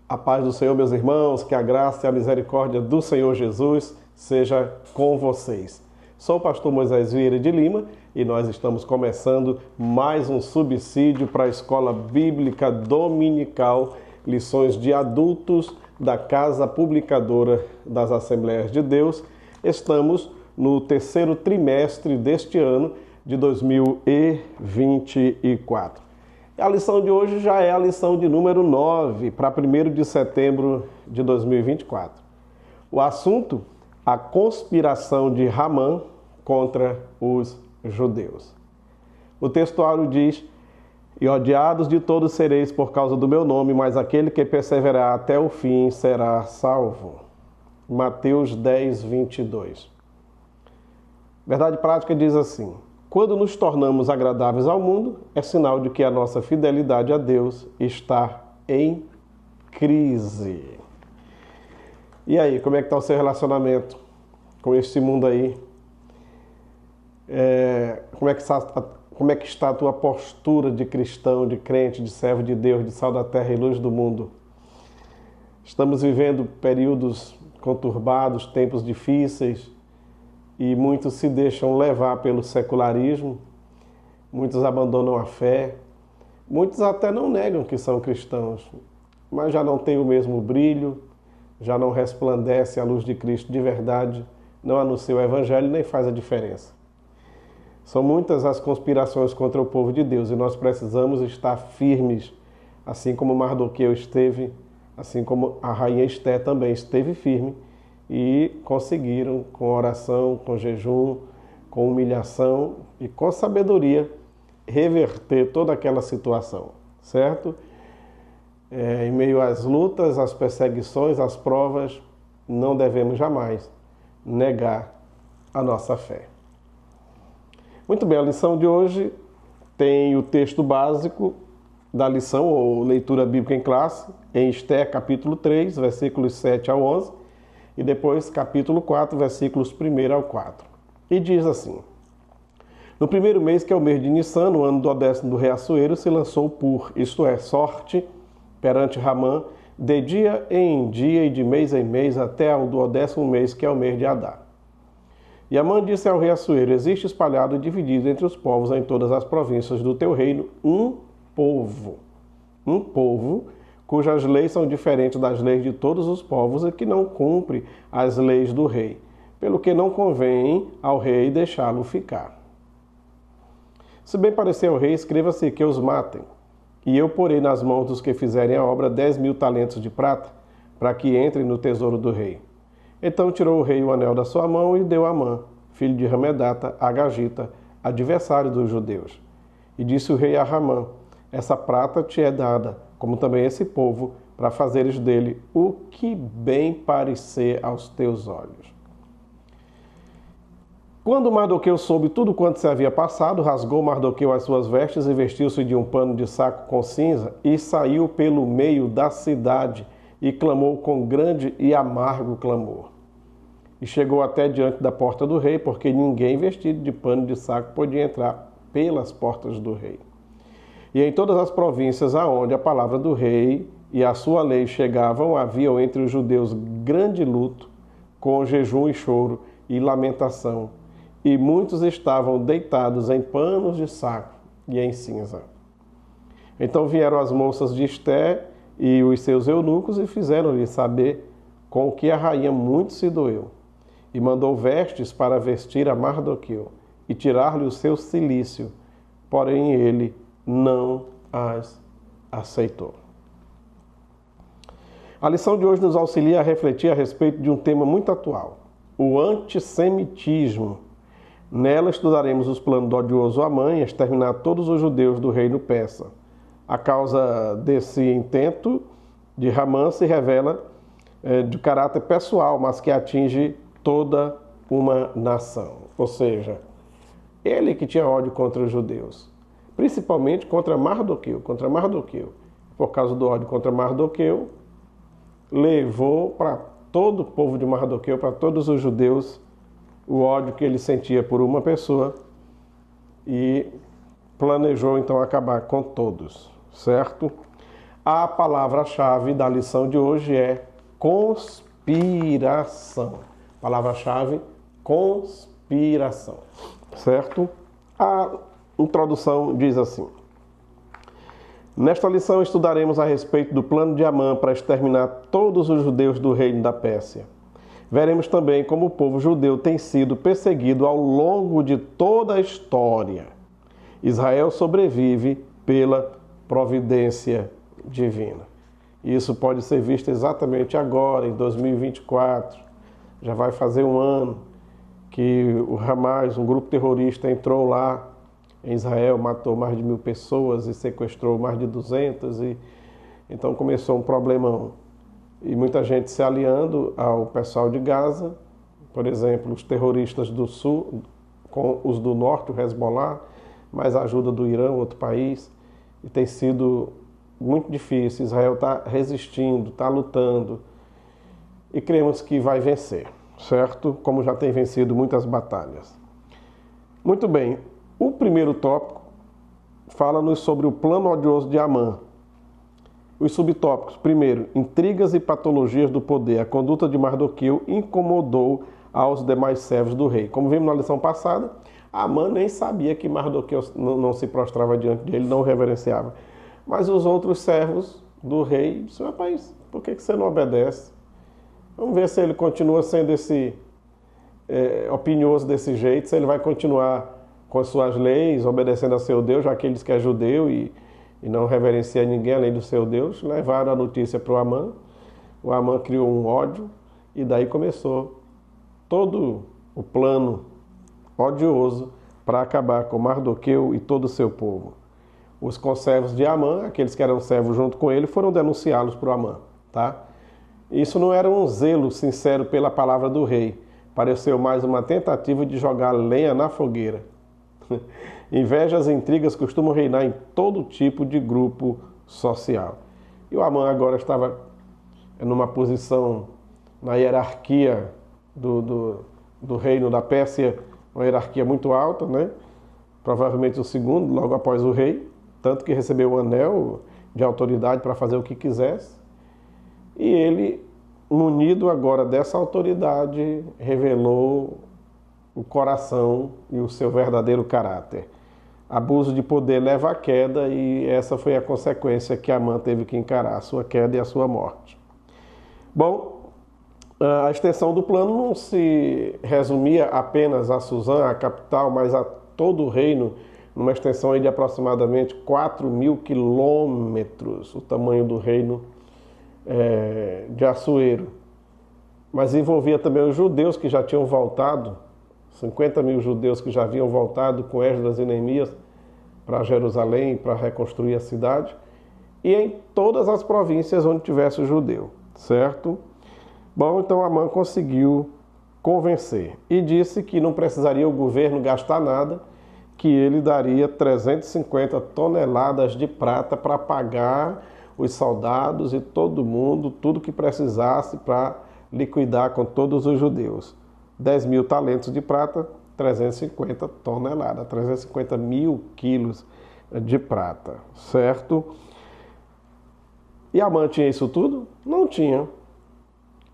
A paz do Senhor, meus irmãos, que a graça e a misericórdia do Senhor Jesus seja com vocês. Sou o pastor Moisés Vieira de Lima e nós estamos começando mais um subsídio para a Escola Bíblica Dominical, lições de adultos da Casa Publicadora das Assembleias de Deus. Estamos no terceiro trimestre deste ano de 2024. A lição de hoje já é a lição de número 9, para 1º de setembro de 2024. O assunto, a conspiração de Hamã contra os judeus. O textuário diz: "E odiados de todos sereis por causa do meu nome, mas aquele que perseverar até o fim será salvo." Mateus 10, 22. Verdade prática diz assim: quando nos tornamos agradáveis ao mundo, é sinal de que a nossa fidelidade a Deus está em crise. E aí, como é que está o seu relacionamento com este mundo aí? Como é que está a tua postura de cristão, de crente, de servo de Deus, de sal da terra e luz do mundo? Estamos vivendo períodos conturbados, tempos difíceis, e muitos se deixam levar pelo secularismo, muitos abandonam a fé, muitos até não negam que são cristãos, mas já não têm o mesmo brilho, já não resplandece a luz de Cristo de verdade, não anuncia o Evangelho nem faz a diferença. São muitas as conspirações contra o povo de Deus e nós precisamos estar firmes, assim como Mardoqueu esteve, assim como a rainha Esté também esteve firme, e conseguiram, com oração, com jejum, com humilhação e com sabedoria, reverter toda aquela situação, certo? Em meio às lutas, às perseguições, às provas, não devemos jamais negar a nossa fé. Muito bem, a lição de hoje tem o texto básico da lição, ou leitura bíblica em classe, em Esté, capítulo 3, versículos 7 ao 11, e depois capítulo 4, versículos 1 ao 4. E diz assim: no primeiro mês, que é o mês de Nissan, no ano do 10º do rei Assuero, se lançou Pur, isto é, sorte, perante Hamã, de dia em dia e de mês em mês, até ao do 10º mês, que é o mês de Adar. E Hamã disse ao rei Assuero: existe espalhado e dividido entre os povos em todas as províncias do teu reino um povo, cujas leis são diferentes das leis de todos os povos e que não cumpre as leis do rei, pelo que não convém ao rei deixá-lo ficar. Se bem parecer ao rei, escreva-se que os matem, e eu porei nas mãos dos que fizerem a obra 10.000 talentos de prata, para que entrem no tesouro do rei. Então tirou o rei o anel da sua mão e deu a Amã, filho de Hamedata, a Agagita, adversário dos judeus. E disse o rei a Hamã: essa prata te é dada, como também esse povo, para fazeres dele o que bem parecer aos teus olhos. Quando Mardoqueu soube tudo quanto se havia passado, rasgou Mardoqueu as suas vestes e vestiu-se de um pano de saco com cinza e saiu pelo meio da cidade e clamou com grande e amargo clamor. E chegou até diante da porta do rei, porque ninguém vestido de pano de saco podia entrar pelas portas do rei. E em todas as províncias aonde a palavra do rei e a sua lei chegavam, havia entre os judeus grande luto, com jejum e choro e lamentação, e muitos estavam deitados em panos de saco e em cinza. Então vieram as moças de Esté e os seus eunucos e fizeram-lhe saber com o que a rainha muito se doeu, e mandou vestes para vestir a Mardoqueu e tirar-lhe o seu cilício, porém ele não as aceitou. A lição de hoje nos auxilia a refletir a respeito de um tema muito atual: o antissemitismo. Nela estudaremos os planos do odioso Hamã em exterminar todos os judeus do reino persa. A causa desse intento de Hamã se revela de caráter pessoal, mas que atinge toda uma nação. Ou seja, ele que tinha ódio contra os judeus, principalmente contra Mardoqueu. Por causa do ódio contra Mardoqueu, levou para todo o povo de Mardoqueu, para todos os judeus, o ódio que ele sentia por uma pessoa e planejou então acabar com todos, certo? A palavra-chave da lição de hoje é conspiração. Palavra-chave, conspiração. Certo? A introdução diz assim: nesta lição estudaremos a respeito do plano de Amã para exterminar todos os judeus do reino da Pérsia. Veremos também como o povo judeu tem sido perseguido ao longo de toda a história. Israel sobrevive pela providência divina. Isso pode ser visto exatamente agora, em 2024. Já vai fazer um ano que o Hamas, um grupo terrorista, entrou lá em Israel, matou mais de 1000 pessoas e sequestrou mais de 200. Então começou um problemão. E muita gente se aliando ao pessoal de Gaza, por exemplo, os terroristas do sul, com os do norte, o Hezbollah, mais a ajuda do Irã, outro país, e tem sido muito difícil. Israel está resistindo, está lutando, e cremos que vai vencer, certo? Como já tem vencido muitas batalhas. Muito bem, o primeiro tópico fala-nos sobre o plano odioso de Amã. Os subtópicos: primeiro, intrigas e patologias do poder. A conduta de Mardoqueu incomodou aos demais servos do rei. Como vimos na lição passada, Amã nem sabia que Mardoqueu não se prostrava diante dele, não o reverenciava. Mas os outros servos do rei disseram: rapaz, por que você não obedece? Vamos ver se ele continua sendo opinioso desse jeito, se ele vai continuar com as suas leis, obedecendo a seu Deus, já que ele diz que é judeu e não reverencia ninguém além do seu Deus. Levaram a notícia para o Amã. O Amã criou um ódio e daí começou todo o plano odioso para acabar com Mardoqueu e todo o seu povo. Os conservos de Amã, aqueles que eram servos junto com ele, foram denunciá-los para o Amã. Tá? Isso não era um zelo sincero pela palavra do rei. Pareceu mais uma tentativa de jogar lenha na fogueira. Invejas e intrigas costumam reinar em todo tipo de grupo social. E o Amã agora estava numa posição na hierarquia do reino da Pérsia, uma hierarquia muito alta, né? Provavelmente o segundo, logo após o rei, tanto que recebeu um anel de autoridade para fazer o que quisesse. E ele, munido agora dessa autoridade, revelou o coração e o seu verdadeiro caráter. Abuso de poder leva à queda, e essa foi a consequência que Amã teve que encarar, a sua queda e a sua morte. Bom, a extensão do plano não se resumia apenas a Suzã, a capital, mas a todo o reino, numa extensão aí de aproximadamente 4.000 quilômetros, o tamanho do reino de Assuero. Mas envolvia também os judeus que já tinham voltado, 50.000 judeus que já haviam voltado com Esdras e Neemias para Jerusalém, para reconstruir a cidade, e em todas as províncias onde tivesse o judeu, certo? Bom, então Amã conseguiu convencer e disse que não precisaria o governo gastar nada, que ele daria 350 toneladas de prata para pagar os soldados e todo mundo, tudo que precisasse para liquidar com todos os judeus. 10.000 talentos de prata, 350 toneladas, 350 mil quilos de prata, certo? E Amã tinha isso tudo? Não tinha.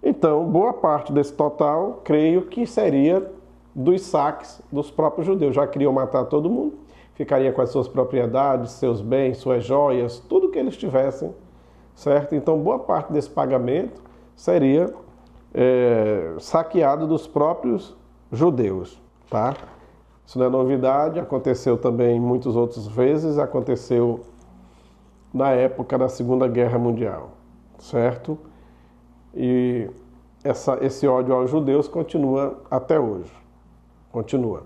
Então, boa parte desse total, creio que seria dos saques dos próprios judeus. Já queriam matar todo mundo, ficaria com as suas propriedades, seus bens, suas joias, tudo que eles tivessem, certo? Então, boa parte desse pagamento seria saqueado dos próprios judeus, tá? Isso não é novidade, aconteceu também muitas outras vezes, aconteceu na época da Segunda Guerra Mundial, certo? E esse ódio aos judeus continua até hoje, continua.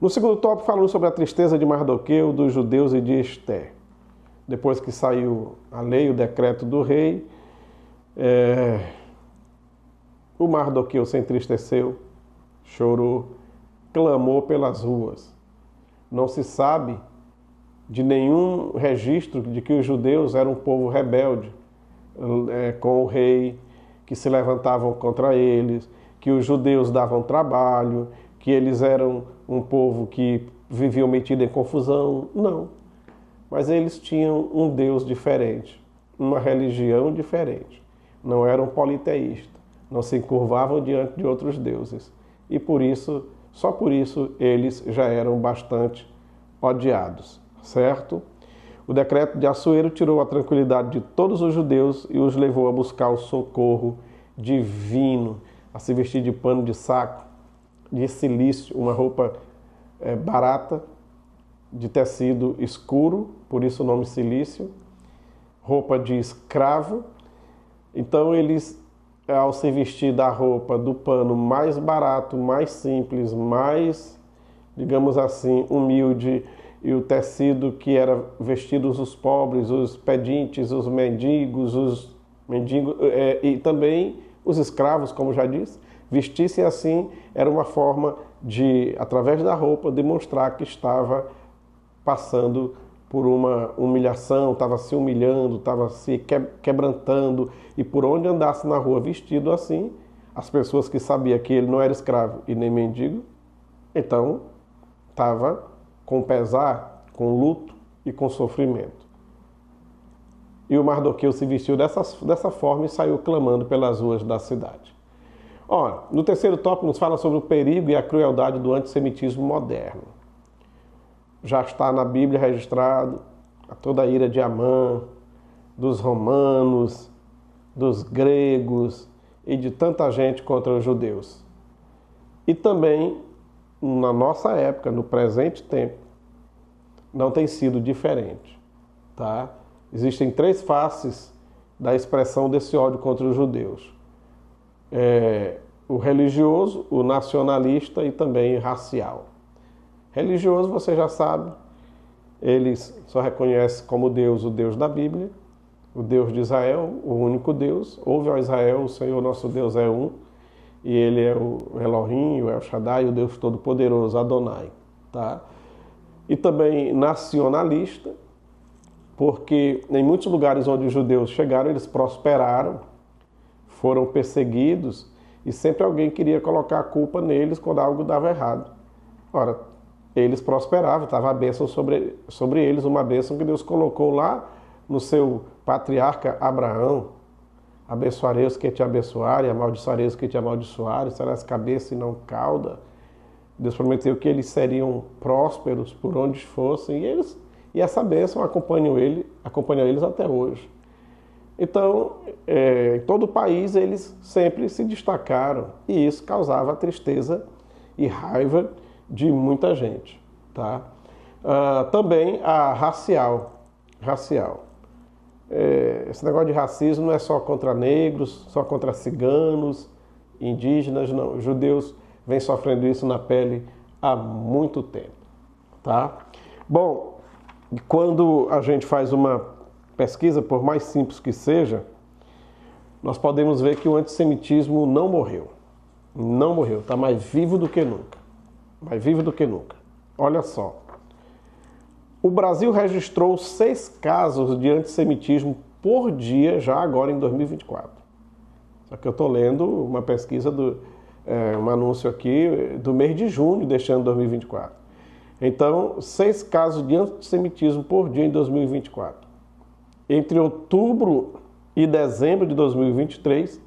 No segundo tópico, falamos sobre a tristeza de Mardoqueu, dos judeus e de Ester. Depois que saiu a lei, o decreto do rei, o Mardoqueu se entristeceu, chorou, clamou pelas ruas. Não se sabe de nenhum registro de que os judeus eram um povo rebelde com o rei, que se levantavam contra eles, que os judeus davam trabalho, que eles eram um povo que viviam metido em confusão. Não. Mas eles tinham um Deus diferente. uma religião diferente. Não eram politeístas, não se encurvavam diante de outros deuses. E por isso, só por isso, eles já eram bastante odiados, certo? O decreto de Assuero tirou a tranquilidade de todos os judeus e os levou a buscar o socorro divino, a se vestir de pano de saco, de cilício, uma roupa barata, de tecido escuro, por isso o nome cilício, roupa de escravo. Então eles, ao se vestir da roupa, do pano mais barato, mais simples, mais, digamos assim, humilde, e o tecido que era vestidos os pobres, os pedintes, os mendigos, e também os escravos, como já disse, vestissem assim, era uma forma de, através da roupa, demonstrar que estava passando por uma humilhação, estava se humilhando, estava se quebrantando, e por onde andasse na rua vestido assim, as pessoas que sabiam que ele não era escravo e nem mendigo, então estava com pesar, com luto e com sofrimento. E o Mardoqueu se vestiu dessa forma e saiu clamando pelas ruas da cidade. Ora, no terceiro tópico nos fala sobre o perigo e a crueldade do antissemitismo moderno. Já está na Bíblia registrado toda a ira de Amã, dos romanos, dos gregos e de tanta gente contra os judeus. E também, na nossa época, no presente tempo, não tem sido diferente, tá? Existem três faces da expressão desse ódio contra os judeus. O religioso, o nacionalista e também racial. Religioso, você já sabe, eles só reconhecem como Deus o Deus da Bíblia, o Deus de Israel, o único Deus. Ouve, ó Israel, o Senhor nosso Deus é um, e Ele é o Elohim, o El Shaddai, o Deus Todo-Poderoso, Adonai. Tá? E também nacionalista, porque em muitos lugares onde os judeus chegaram, eles prosperaram, foram perseguidos, e sempre alguém queria colocar a culpa neles quando algo dava errado. Ora, eles prosperavam, estava a bênção sobre eles, uma bênção que Deus colocou lá no seu patriarca Abraão. Abençoarei os que te abençoarem, amaldiçoarei os que te amaldiçoarem, serás cabeça e não cauda. Deus prometeu que eles seriam prósperos por onde fossem, e essa bênção acompanha eles até hoje. Então, em todo o país eles sempre se destacaram, e isso causava tristeza e raiva de muita gente. Tá? Também a racial. Esse negócio de racismo não é só contra negros, só contra ciganos, indígenas, não. Os judeus vêm sofrendo isso na pele há muito tempo. Tá? Bom, quando a gente faz uma pesquisa, por mais simples que seja, nós podemos ver que o antissemitismo não morreu. Não morreu, está mais vivo do que nunca. Mais vivo do que nunca. Olha só. O Brasil registrou 6 casos de antissemitismo por dia já agora em 2024. Só que eu estou lendo uma pesquisa, um anúncio aqui do mês de junho deste ano de 2024. Então, 6 casos de antissemitismo por dia em 2024. Entre outubro e dezembro de 2023,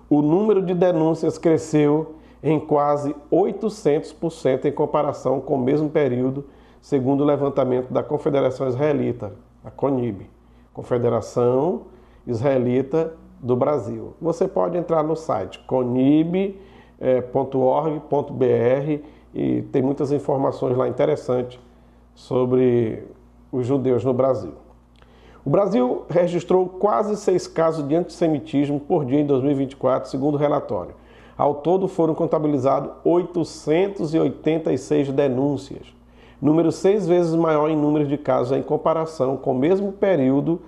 o número de denúncias cresceu em quase 800% em comparação com o mesmo período, segundo o levantamento da Confederação Israelita, a CONIB, Confederação Israelita do Brasil. Você pode entrar no site conib.org.br e tem muitas informações lá interessantes sobre os judeus no Brasil. O Brasil registrou quase 6 casos de antissemitismo por dia em 2024, segundo o relatório. Ao todo foram contabilizados 886 denúncias, número 6 vezes maior em número de casos em comparação com o mesmo período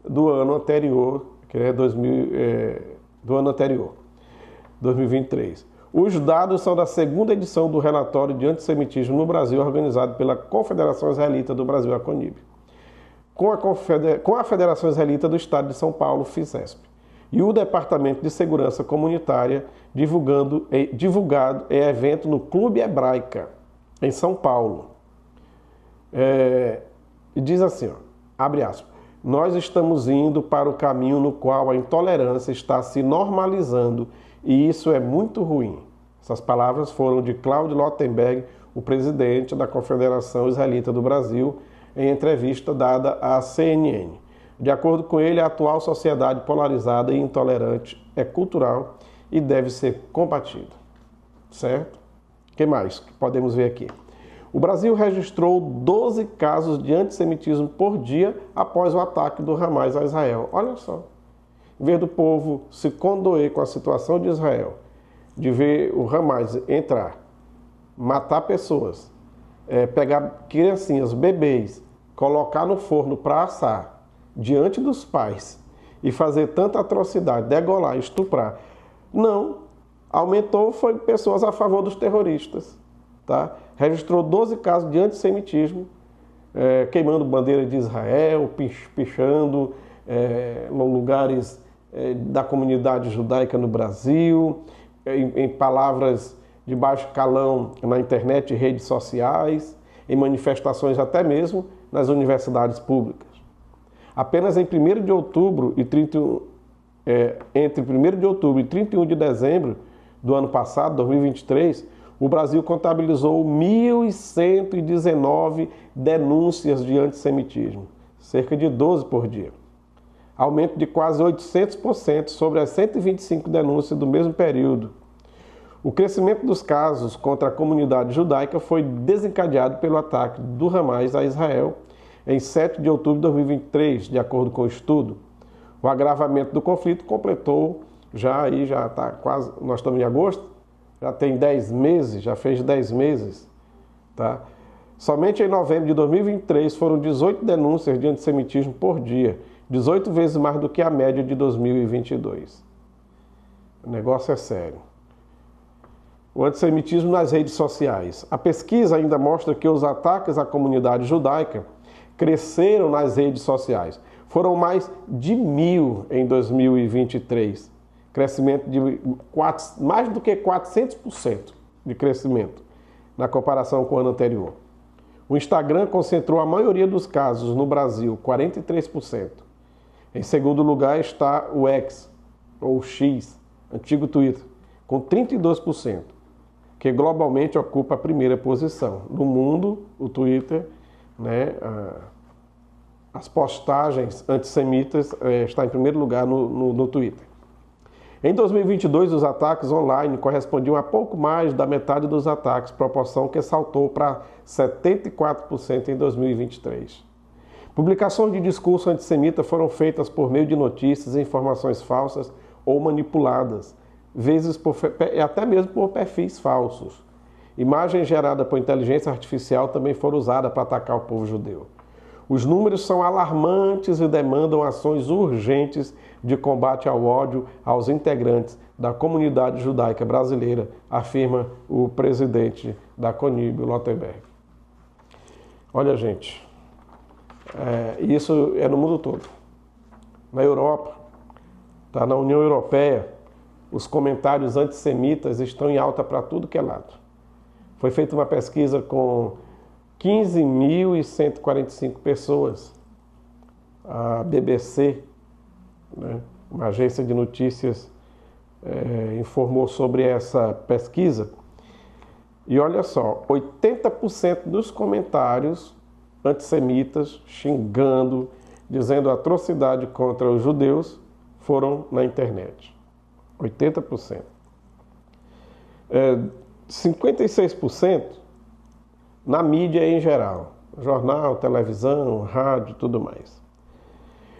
do ano anterior, que é 2023. Os dados são da segunda edição do relatório de antissemitismo no Brasil, organizado pela Confederação Israelita do Brasil, a CONIB, com a Federação Israelita do Estado de São Paulo, FISESP, e o Departamento de Segurança Comunitária, divulgado em evento no Clube Hebraica, em São Paulo. E diz assim, ó, abre aspas, nós estamos indo para o caminho no qual a intolerância está se normalizando e isso é muito ruim. Essas palavras foram de Claudio Lottenberg, o presidente da Confederação Israelita do Brasil, em entrevista dada à CNN. De acordo com ele, a atual sociedade polarizada e intolerante é cultural e deve ser combatida. Certo? O que mais que podemos ver aqui? O Brasil registrou 12 casos de antissemitismo por dia após o ataque do Hamas a Israel. Olha só. Em vez do povo se condoer com a situação de Israel, de ver o Hamas entrar, matar pessoas, pegar criancinhas, bebês, colocar no forno para assar diante dos pais e fazer tanta atrocidade, degolar, estuprar. Não. Aumentou foi pessoas a favor dos terroristas. Tá? Registrou 12 casos de antissemitismo, queimando bandeira de Israel, pichando lugares da comunidade judaica no Brasil, em palavras de baixo calão na internet e redes sociais, em manifestações até mesmo nas universidades públicas. Apenas em 1º de outubro e 31, entre 1º de outubro e 31 de dezembro do ano passado, 2023, o Brasil contabilizou 1.119 denúncias de antissemitismo, cerca de 12 por dia. Aumento de quase 800% sobre as 125 denúncias do mesmo período. O crescimento dos casos contra a comunidade judaica foi desencadeado pelo ataque do Hamas a Israel em 7 de outubro de 2023, de acordo com o estudo. O agravamento do conflito completou, já está quase, nós estamos em agosto, já tem 10 meses, já fez 10 meses. Tá? Somente em novembro de 2023 foram 18 denúncias de antissemitismo por dia, 18 vezes mais do que a média de 2022. O negócio é sério. O antissemitismo nas redes sociais. A pesquisa ainda mostra que os ataques à comunidade judaica cresceram nas redes sociais. Foram mais de 1.000 em 2023. Crescimento de mais do que 400% de crescimento na comparação com o ano anterior. O Instagram concentrou a maioria dos casos no Brasil, 43%. Em segundo lugar está o X, ou X, antigo Twitter, com 32%, que globalmente ocupa a primeira posição. No mundo, o Twitter, as postagens antissemitas está em primeiro lugar no Twitter. Em 2022, os ataques online correspondiam a pouco mais da metade dos ataques, proporção que saltou para 74% em 2023. Publicações de discurso antissemita foram feitas por meio de notícias e informações falsas ou manipuladas, vezes até mesmo por perfis falsos. Imagens geradas por inteligência artificial também foram usadas para atacar o povo judeu. Os números são alarmantes e demandam ações urgentes de combate ao ódio aos integrantes da comunidade judaica brasileira, afirma o presidente da CONIB, Lottenberg. Olha, gente, isso é no mundo todo. Na Europa, na União Europeia, os comentários antissemitas estão em alta para tudo que é lado. Foi feita uma pesquisa com 15.145 pessoas. A BBC, uma agência de notícias, informou sobre essa pesquisa. E olha só, 80% dos comentários antissemitas, xingando, dizendo atrocidade contra os judeus, foram na internet. 80%. 56% na mídia em geral, jornal, televisão, rádio, tudo mais.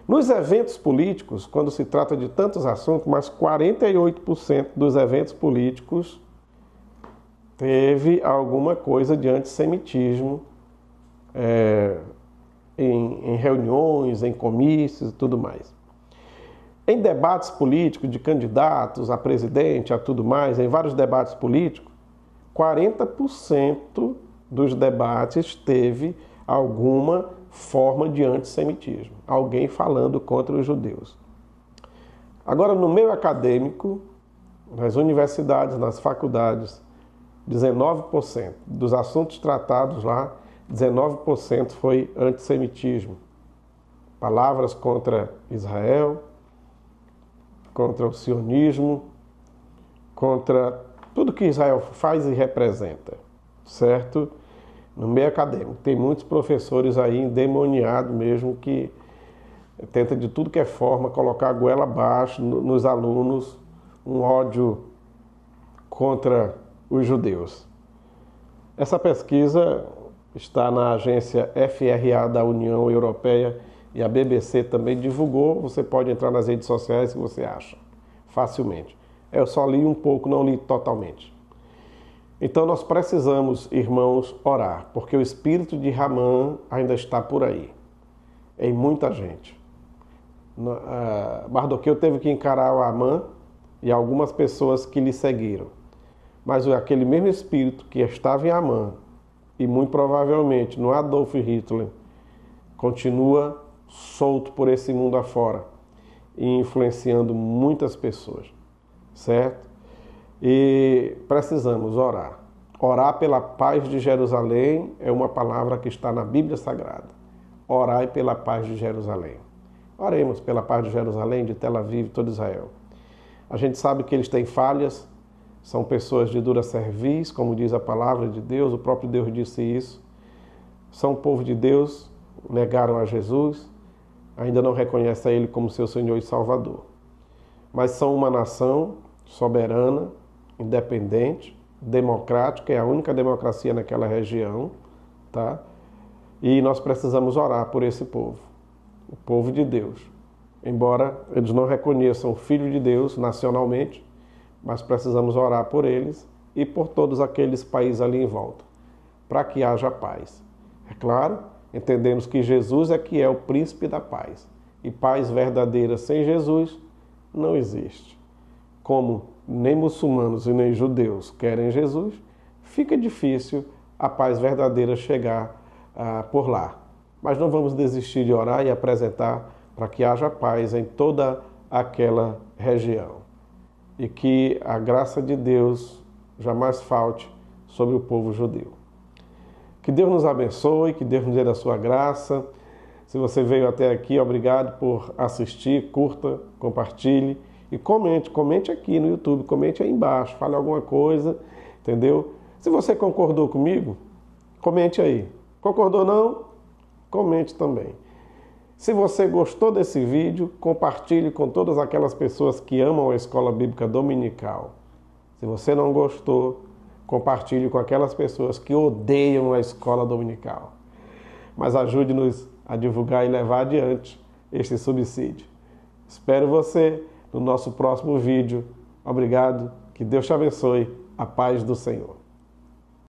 Nos eventos políticos, quando se trata de tantos assuntos, mas 48% dos eventos políticos teve alguma coisa de antissemitismo em reuniões, em comícios e tudo mais. Em debates políticos de candidatos a presidente, a tudo mais, em vários debates políticos, 40% dos debates teve alguma forma de antissemitismo, alguém falando contra os judeus. Agora, no meio acadêmico, nas universidades, nas faculdades, 19% dos assuntos tratados lá, 19% foi antissemitismo. palavras contra Israel, contra o sionismo, contra tudo que Israel faz e representa, certo? No meio acadêmico, tem muitos professores aí endemoniados mesmo que tenta de tudo que é forma colocar a goela abaixo nos alunos, um ódio contra os judeus. Essa pesquisa está na agência FRA da União Europeia e a BBC também divulgou. Você pode entrar nas redes sociais que você acha facilmente. Eu só li um pouco, não li totalmente. Então nós precisamos, irmãos, orar, porque o espírito de Ramã ainda está por aí, em muita gente. Mardoqueu teve que encarar o Amã e algumas pessoas que lhe seguiram. Mas aquele mesmo espírito que estava em Amã e muito provavelmente no Adolf Hitler continua solto por esse mundo afora e influenciando muitas pessoas, certo? E precisamos orar. Orar pela paz de Jerusalém é uma palavra que está na Bíblia Sagrada. Orai pela paz de Jerusalém. Oremos pela paz de Jerusalém, de Tel Aviv, todo Israel. A gente sabe que eles têm falhas, são pessoas de dura cerviz, como diz a palavra de Deus, o próprio Deus disse isso. São o povo de Deus, negaram a Jesus, ainda não reconhecem a Ele como seu Senhor e Salvador. Mas são uma nação soberana, independente, democrática, é a única democracia naquela região, tá? E nós precisamos orar por esse povo, o povo de Deus. Embora eles não reconheçam o Filho de Deus nacionalmente, mas precisamos orar por eles e por todos aqueles países ali em volta, para que haja paz. É claro, entendemos que Jesus é que é o príncipe da paz, e paz verdadeira sem Jesus não existe. Como nem muçulmanos e nem judeus querem Jesus, fica difícil a paz verdadeira chegar por lá. Mas não vamos desistir de orar e apresentar para que haja paz em toda aquela região. E que a graça de Deus jamais falte sobre o povo judeu. Que Deus nos abençoe, que Deus nos dê da sua graça. Se você veio até aqui, obrigado por assistir, curta, compartilhe. E comente aqui no YouTube, comente aí embaixo, fale alguma coisa, entendeu? Se você concordou comigo, comente aí. Concordou não? Comente também. Se você gostou desse vídeo, compartilhe com todas aquelas pessoas que amam a Escola Bíblica Dominical. Se você não gostou, compartilhe com aquelas pessoas que odeiam a Escola Dominical. Mas ajude-nos a divulgar e levar adiante este subsídio. Espero você no nosso próximo vídeo. Obrigado, que Deus te abençoe, a paz do Senhor.